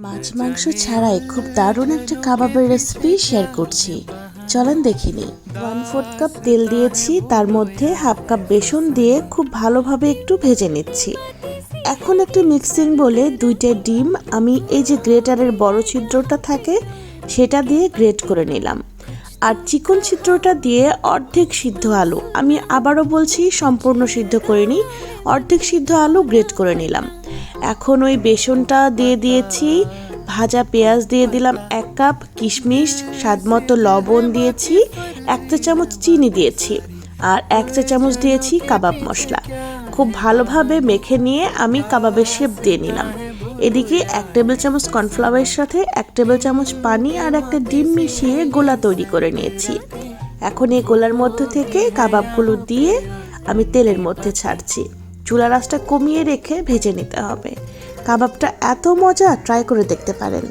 মাছ মাংস ছাড়াই খুব দারুণ একটা কাবাবের রেসিপি শেয়ার করছি, চলেন দেখে নিই। 1/4 কাপ তেল দিয়েছি, তার মধ্যে 1/2 কাপ বেসন দিয়ে খুব ভালোভাবে একটু ভেজে নিচ্ছি। এখন একটি মিক্সিং বলে 2টা ডিম আমি এই যে গ্রেটারের বড় ছিদ্রটা থাকে সেটা দিয়ে গ্রেট করে নিলাম। আর চিকন ছিদ্রটা দিয়ে অর্ধেক সিদ্ধ আলু, আমি আবারও বলছি সম্পূর্ণ সিদ্ধ করিনি, অর্ধেক সিদ্ধ আলু গ্রেট করে নিলাম। এখন ওই বেসনটা দিয়ে দিয়েছি, ভাজা পেঁয়াজ দিয়ে দিলাম 1 কাপ, কিশমিশ, স্বাদমতো লবণ দিয়েছি, 1 চা চামচ চিনি দিয়েছি, আর 1 চা চামচ দিয়েছি কাবাব মশলা। খুব ভালোভাবে মেখে নিয়ে আমি কাবাবের শেপ দিয়ে নিলাম। এদিকে 1 টেবিল চামচ কর্নফ্লাওয়ারের সাথে 1 টেবিল চামচ পানি আর একটা ডিম মিশিয়ে গোলা তৈরি করে নিয়েছি। এখন এই গোলার মধ্যে থেকে কাবাবগুলো দিয়ে আমি তেলের মধ্যে ছাড়ছি। চুলার আঁচটা কমিয়ে রেখে ভেজে নিতে হবে। কাবাবটা এত মজা, ট্রাই করে দেখতে পারেন।